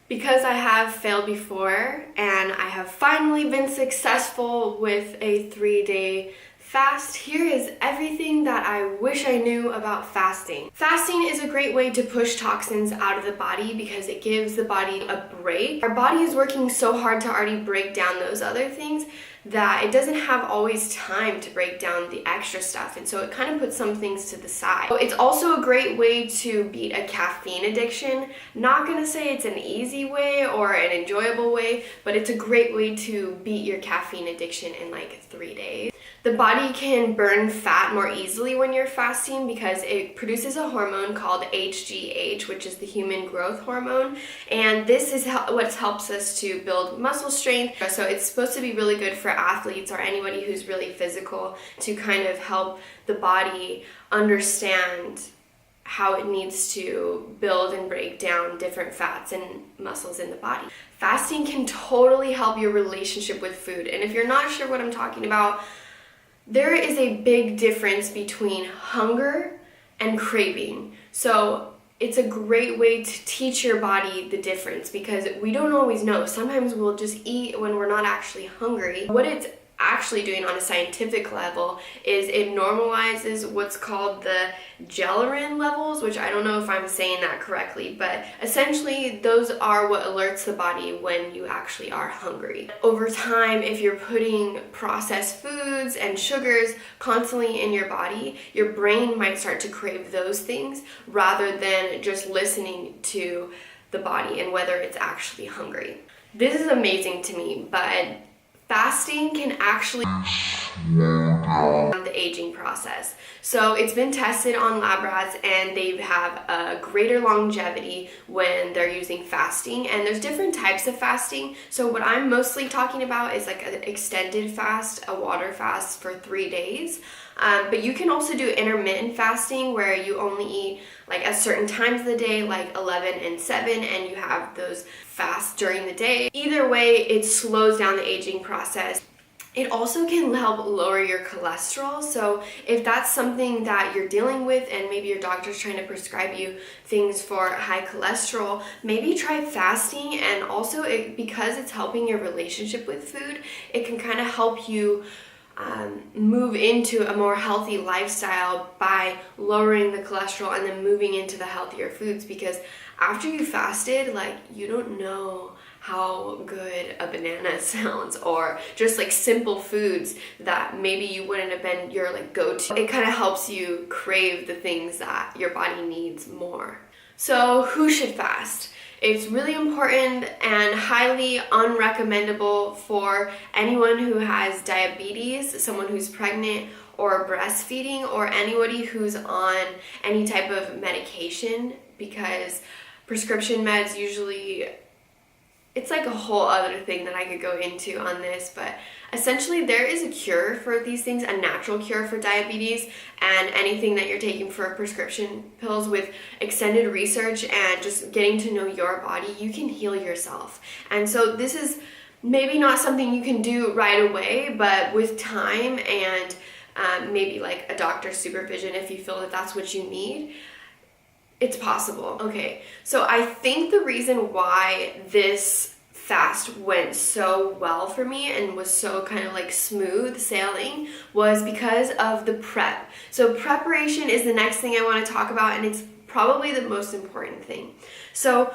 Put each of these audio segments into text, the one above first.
Because I have failed before and I have finally been successful with a 3-day fast, here is everything that I wish I knew about fasting. Fasting is a great way to push toxins out of the body because it gives the body a break. Our body is working so hard to already break down those other things that it doesn't have always time to break down the extra stuff, and so it kind of puts some things to the side. It's also a great way to beat a caffeine addiction. Not gonna say it's an easy way or an enjoyable way, but it's a great way to beat your caffeine addiction in like 3 days. The body can burn fat more easily when you're fasting because it produces a hormone called HGH, which is the human growth hormone, and this is what helps us to build muscle strength. So it's supposed to be really good for athletes or anybody who's really physical, to kind of help the body understand how it needs to build and break down different fats and muscles in the body. Fasting can totally help your relationship with food, and if you're not sure what I'm talking about, there is a big difference between hunger and craving. So it's a great way to teach your body the difference because we don't always know. Sometimes we'll just eat when we're not actually hungry. What it's actually doing on a scientific level is it normalizes what's called the ghrelin levels, which I don't know if I'm saying that correctly, but essentially those are what alerts the body when you actually are hungry. Over time, if you're putting processed foods and sugars constantly in your body, your brain might start to crave those things rather than just listening to the body and whether it's actually hungry. This is amazing to me, but fasting can actually slow down the aging process. So it's been tested on lab rats and they have a greater longevity when they're using fasting, and there's different types of fasting. So what I'm mostly talking about is like an extended fast, a water fast for 3 days. But you can also do intermittent fasting where you only eat like at certain times of the day, like 11 and 7, and you have those fasts during the day. Either way, it slows down the aging process. It also can help lower your cholesterol. So if that's something that you're dealing with and maybe your doctor's trying to prescribe you things for high cholesterol, maybe try fasting. And also because it's helping your relationship with food, it can kind of help you move into a more healthy lifestyle by lowering the cholesterol and then moving into the healthier foods, because after you fasted, like, you don't know how good a banana sounds, or just like simple foods that maybe you wouldn't have been your like go-to. It kind of helps you crave the things that your body needs more. So who should fast? It's really important and highly unrecommendable for anyone who has diabetes, someone who's pregnant or breastfeeding, or anybody who's on any type of medication, because prescription meds usually, it's like a whole other thing that I could go into on this, but essentially there is a cure for these things, a natural cure for diabetes, and anything that you're taking for prescription pills. With extended research and just getting to know your body, you can heal yourself. And so this is maybe not something you can do right away, but with time and maybe like a doctor's supervision, if you feel that that's what you need, it's possible. Okay, so I think the reason why this fast went so well for me and was so kind of like smooth sailing was because of the prep. So preparation is the next thing I want to talk about, and it's probably the most important thing. So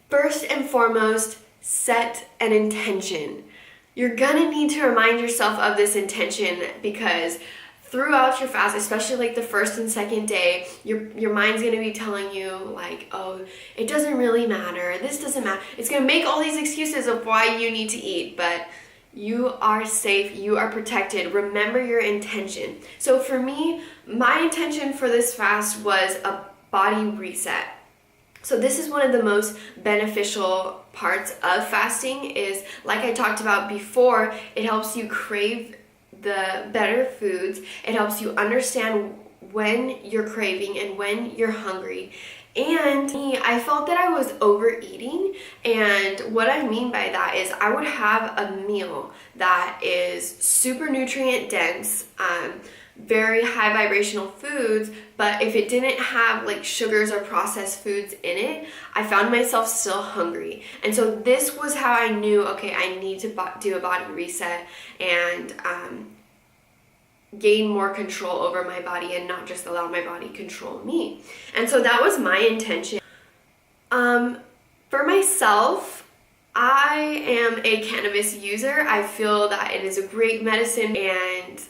first and foremost, set an intention. You're gonna need to remind yourself of this intention, because throughout your fast, especially like the first and second day, your mind's gonna be telling you like, oh, it doesn't really matter, this doesn't matter. It's gonna make all these excuses of why you need to eat, but you are safe, you are protected. Remember your intention. So for me, my intention for this fast was a body reset. So this is one of the most beneficial parts of fasting, is like I talked about before, it helps you crave the better foods. It helps you understand when you're craving and when you're hungry. And I felt that I was overeating, and what I mean by that is I would have a meal that is super nutrient dense, very high vibrational foods, but if it didn't have like sugars or processed foods in it, I found myself still hungry. And so this was how I knew, okay, I need to do a body reset and gain more control over my body and not just allow my body control me. And so that was my intention. For myself, I am a cannabis user. I feel that it is a great medicine, and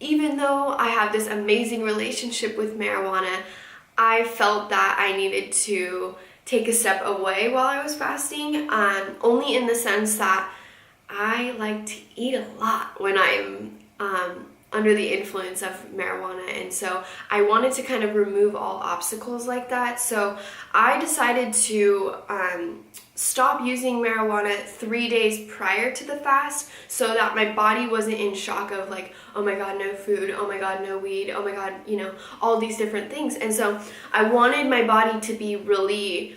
even though I have this amazing relationship with marijuana, I felt that I needed to take a step away while I was fasting, only in the sense that I like to eat a lot when I'm under the influence of marijuana, and so I wanted to kind of remove all obstacles like that. So I decided to stop using marijuana 3 days prior to the fast so that my body wasn't in shock of like, oh my god, no food, oh my god, no weed, oh my god, you know, all these different things. And so I wanted my body to be really,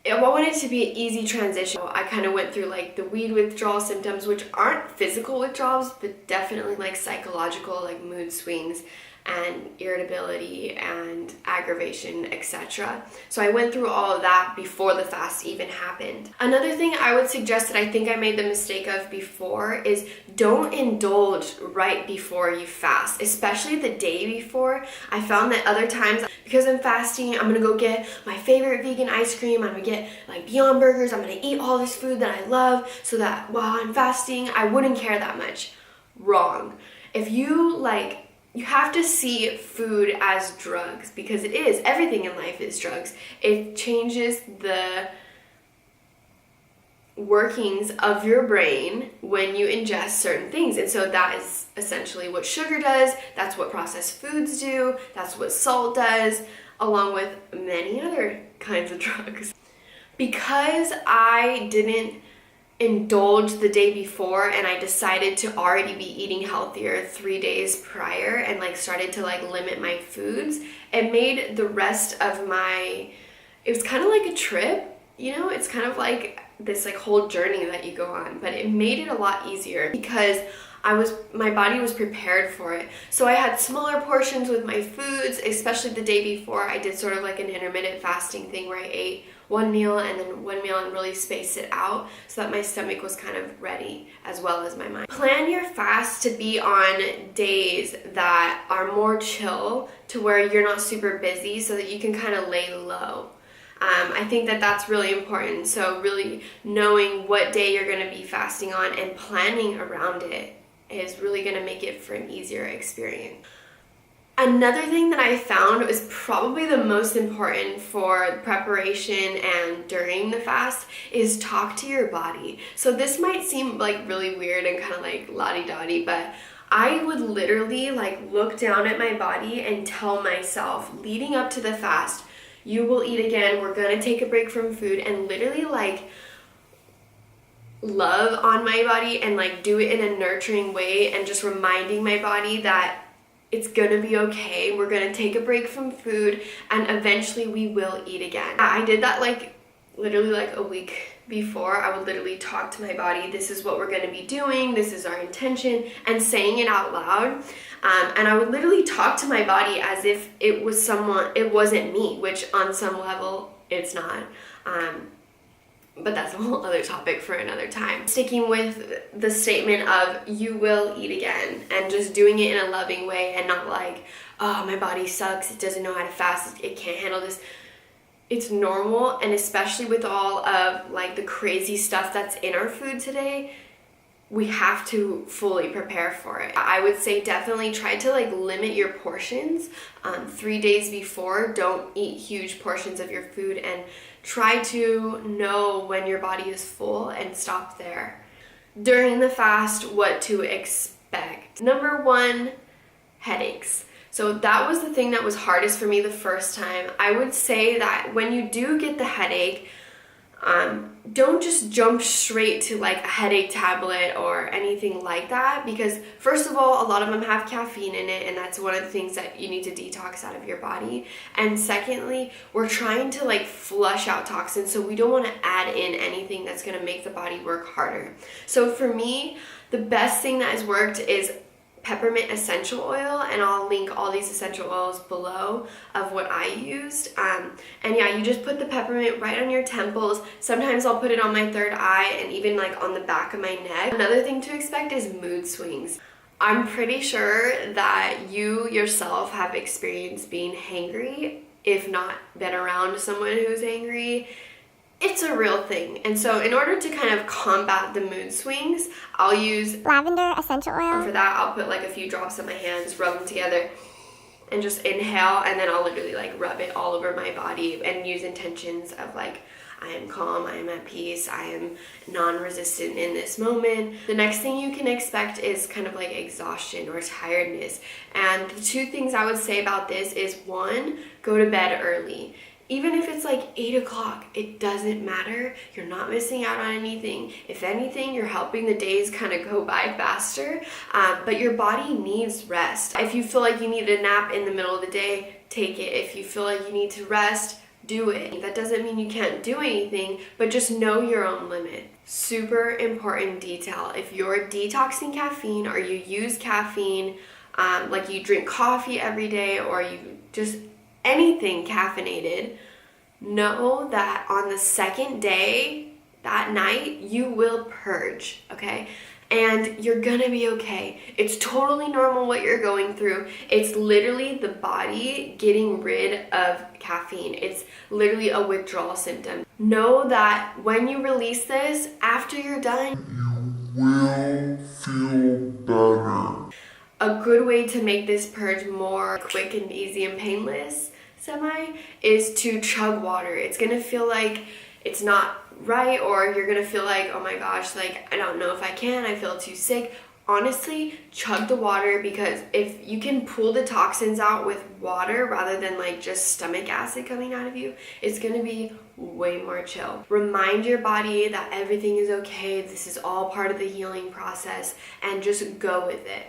I wanted it to be an easy transition. I kind of went through like the weed withdrawal symptoms, which aren't physical withdrawals, but definitely like psychological, like mood swings and irritability and aggravation, etc. So I went through all of that before the fast even happened. Another thing I would suggest that I think I made the mistake of before is don't indulge right before you fast, especially the day before. I found that other times, because I'm fasting, I'm gonna go get my favorite vegan ice cream, I'm gonna get like Beyond Burgers, I'm gonna eat all this food that I love so that while I'm fasting, I wouldn't care that much. Wrong. If you have to see food as drugs, because it is. Everything in life is drugs. It changes the workings of your brain when you ingest certain things. And so that is essentially what sugar does. That's what processed foods do. That's what salt does, along with many other kinds of drugs. Because I didn't indulge the day before and I decided to already be eating healthier 3 days prior and like started to like limit my foods, it made the rest of it was kind of like a trip, you know, it's kind of like this like whole journey that you go on, but it made it a lot easier because my body was prepared for it. So I had smaller portions with my foods, especially the day before. I did sort of like an intermittent fasting thing where I ate one meal and then one meal and really spaced it out so that my stomach was kind of ready as well as my mind. Plan your fast to be on days that are more chill, to where you're not super busy, so that you can kind of lay low. I think that that's really important. So really knowing what day you're going to be fasting on and planning around it is really going to make it for an easier experience. Another thing that I found was probably the most important for preparation and during the fast is talk to your body. So this might seem like really weird and kind of like la-di-da-di, but I would literally like look down at my body and tell myself leading up to the fast, you will eat again, we're gonna take a break from food, and literally like love on my body and like do it in a nurturing way, and just reminding my body that it's gonna be okay, we're gonna take a break from food, and eventually we will eat again. I did that like literally like a week before. I would literally talk to my body, this is what we're gonna be doing, this is our intention, and saying it out loud. And I would literally talk to my body as if it wasn't me, which on some level it's not. But that's a whole other topic for another time. Sticking with the statement of you will eat again, and just doing it in a loving way, and not like, oh, my body sucks, it doesn't know how to fast, it can't handle this. It's normal, and especially with all of like the crazy stuff that's in our food today, we have to fully prepare for it. I would say definitely try to like limit your portions 3 days before. Don't eat huge portions of your food, and try to know when your body is full and stop there. During the fast, what to expect. Number 1, headaches. So that was the thing that was hardest for me the first time. I would say that when you do get the headache, don't just jump straight to like a headache tablet or anything like that, because first of all, a lot of them have caffeine in it, and that's one of the things that you need to detox out of your body. And secondly, we're trying to like flush out toxins, so we don't want to add in anything that's going to make the body work harder. So for me, the best thing that has worked is peppermint essential oil, and I'll link all these essential oils below of what I used. And yeah, you just put the peppermint right on your temples. Sometimes I'll put it on my third eye and even like on the back of my neck. Another thing to expect is mood swings. I'm pretty sure that you yourself have experienced being hangry, if not been around someone who's angry. It's a real thing. And so in order to kind of combat the mood swings, I'll use lavender essential oil. And for that, I'll put like a few drops on my hands, rub them together, and just inhale, and then I'll literally like rub it all over my body and use intentions of like, I am calm, I am at peace, I am non-resistant in this moment. The next thing you can expect is kind of like exhaustion or tiredness. And the two things I would say about this is, one, go to bed early. Even if it's like 8 o'clock, it doesn't matter. You're not missing out on anything. If anything, you're helping the days kind of go by faster, but your body needs rest. If you feel like you need a nap in the middle of the day, take it. If you feel like you need to rest, do it. That doesn't mean you can't do anything, but just know your own limit. Super important detail. If you're detoxing caffeine or you use caffeine, like you drink coffee every day or you just anything caffeinated, know that on the second day, that night, you will purge, okay? And you're gonna be okay. It's totally normal what you're going through. It's literally the body getting rid of caffeine. It's literally a withdrawal symptom. Know that when you release this, after you're done, you will feel better. A good way to make this purge more quick and easy and painless, is to chug water. It's gonna feel like it's not right, or you're gonna feel like, oh my gosh, like I don't know if I can, I feel too sick. Honestly, chug the water, because if you can pull the toxins out with water rather than like just stomach acid coming out of you, it's gonna be way more chill. Remind your body that everything is okay, this is all part of the healing process, and just go with it.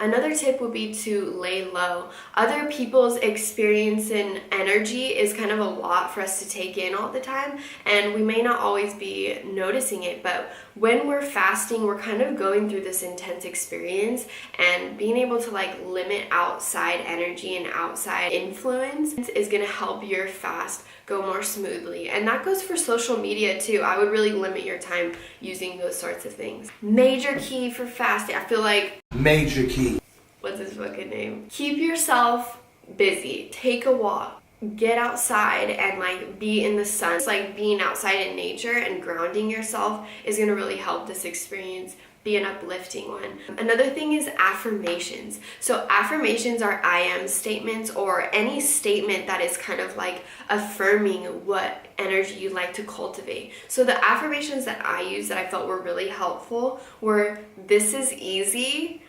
Another tip would be to lay low. Other people's experience and energy is kind of a lot for us to take in all the time, and we may not always be noticing it, but when we're fasting, we're kind of going through this intense experience, and being able to like limit outside energy and outside influence is gonna help your fast go more smoothly. And that goes for social media too. I would really limit your time using those sorts of things. Major key for fasting, I feel like major key. What's his fucking name? Keep yourself busy. Take a walk. Get outside and like be in the sun. It's like being outside in nature and grounding yourself is gonna really help this experience be an uplifting one. Another thing is affirmations. So affirmations are I am statements, or any statement that is kind of like affirming what energy you'd like to cultivate. So the affirmations that I used that I felt were really helpful were, this is easy,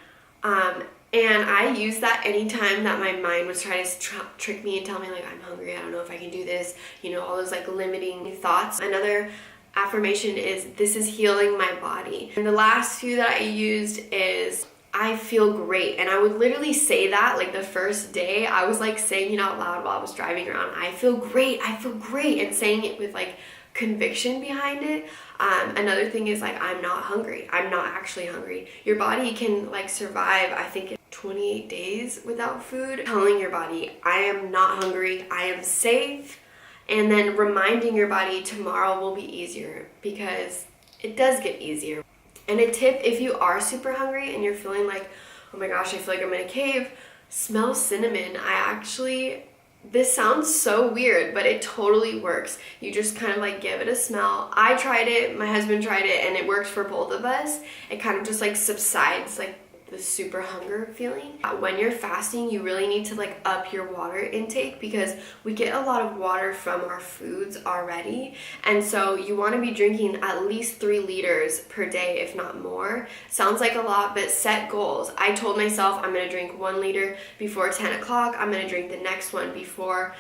and I use that anytime that my mind was trying to trick me and tell me like, I'm hungry, I don't know if I can do this, you know, all those like limiting thoughts. Another affirmation is, this is healing my body. And the last few that I used is, I feel great. And I would literally say that like the first day, I was like saying it out loud while I was driving around, I feel great, and saying it with like conviction behind it. Another thing is like, I'm not hungry. I'm not actually hungry. Your body can like survive, I think, 28 days without food. Telling your body, I am not hungry, I am safe, and then reminding your body tomorrow will be easier, because it does get easier. And a tip, if you are super hungry and you're feeling like, oh my gosh, I feel like I'm in a cave, smell cinnamon. This sounds so weird, but it totally works. You just kind of like give it a smell. I tried it, my husband tried it, and it worked for both of us. It kind of just like subsides like the super hunger feeling. When you're fasting, you really need to like up your water intake, because we get a lot of water from our foods already, and so you want to be drinking at least 3 liters per day, if not more. Sounds like a lot, but set goals. I told myself I'm going to drink 1 liter before 10 o'clock, I'm going to drink the next one before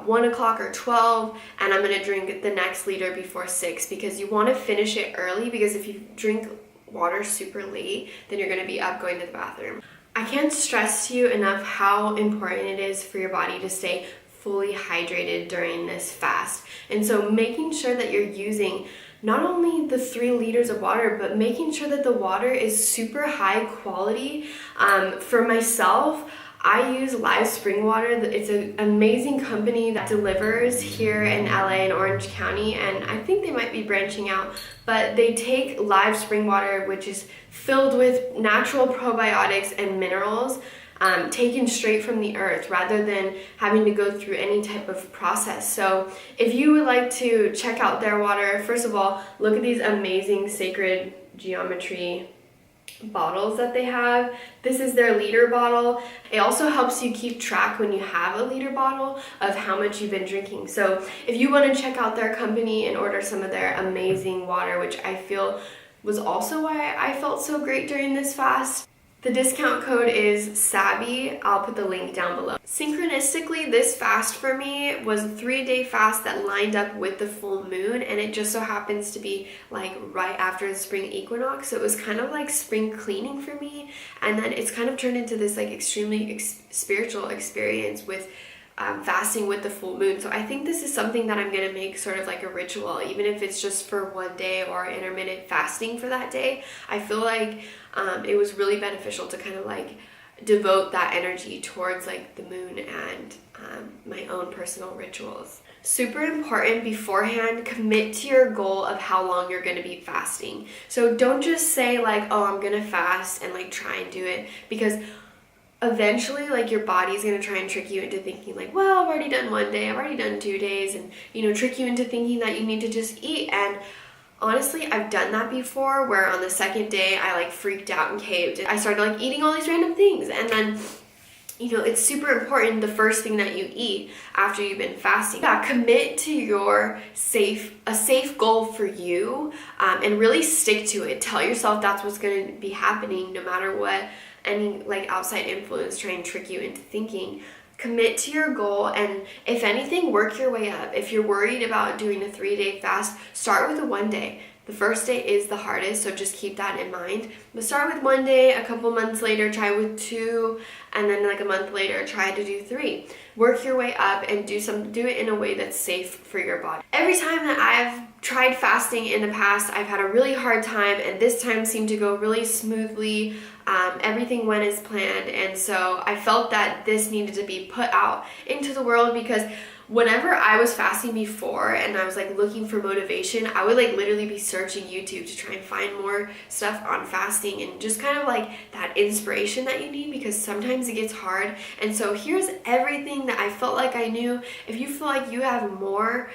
1 o'clock or 12, and I'm going to drink the next liter before 6, because you want to finish it early, because if you drink water super late, then you're going to be up going to the bathroom. I can't stress to you enough how important it is for your body to stay fully hydrated during this fast. And so making sure that you're using not only the 3 liters of water, but making sure that the water is super high quality. For myself, I use Live Spring Water. It's an amazing company that delivers here in LA and Orange County, and I think they might be branching out, but they take Live Spring Water, which is filled with natural probiotics and minerals, taken straight from the earth rather than having to go through any type of process. So if you would like to check out their water, first of all, look at these amazing sacred geometry bottles that they have. This is their liter bottle. It also helps you keep track when you have a liter bottle of how much you've been drinking. So if you want to check out their company and order some of their amazing water, which I feel was also why I felt so great during this fast, the discount code is SAVVY. I'll put the link down below. Synchronistically, this fast for me was a 3-day fast that lined up with the full moon, and it just so happens to be like right after the spring equinox. So it was kind of like spring cleaning for me, and then it's kind of turned into this like extremely spiritual experience with fasting with the full moon. So I think this is something that I'm gonna make sort of like a ritual, even if it's just for one day or intermittent fasting for that day. I feel like it was really beneficial to kind of like devote that energy towards like the moon and my own personal rituals. Super important beforehand, commit to your goal of how long you're going to be fasting. So don't just say like, oh, I'm gonna fast and like try and do it, because eventually like your body's going to try and trick you into thinking like, well, I've already done 1 day, I've already done 2 days, and trick you into thinking that you need to just eat. And honestly, I've done that before, where on the second day I like freaked out and caved. I started like eating all these random things, and then it's super important the first thing that you eat after you've been fasting. Yeah, commit to a safe goal for you, and really stick to it. Tell yourself that's what's going to be happening no matter what any like outside influence try and trick you into thinking. Commit to your goal, and if anything, work your way up. If you're worried about doing a 3-day fast, start with a 1 day. The first day is the hardest, so just keep that in mind. But start with 1 day, a couple months later, try with 2, and then like a month later, try to do 3. Work your way up and do it in a way that's safe for your body. Every time that I've tried fasting in the past, I've had a really hard time, and this time seemed to go really smoothly. Everything went as planned, and so I felt that this needed to be put out into the world, because whenever I was fasting before and I was like looking for motivation, I would like literally be searching YouTube to try and find more stuff on fasting and just kind of like that inspiration that you need, because sometimes it gets hard. And so here's everything that I felt like I knew. If you feel like you have more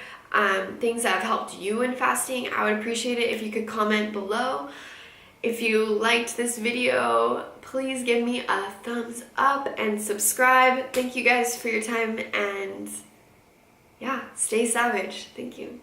things that have helped you in fasting, I would appreciate it if you could comment below. If you liked this video, please give me a thumbs up and subscribe. Thank you guys for your time, and yeah, stay savage. Thank you.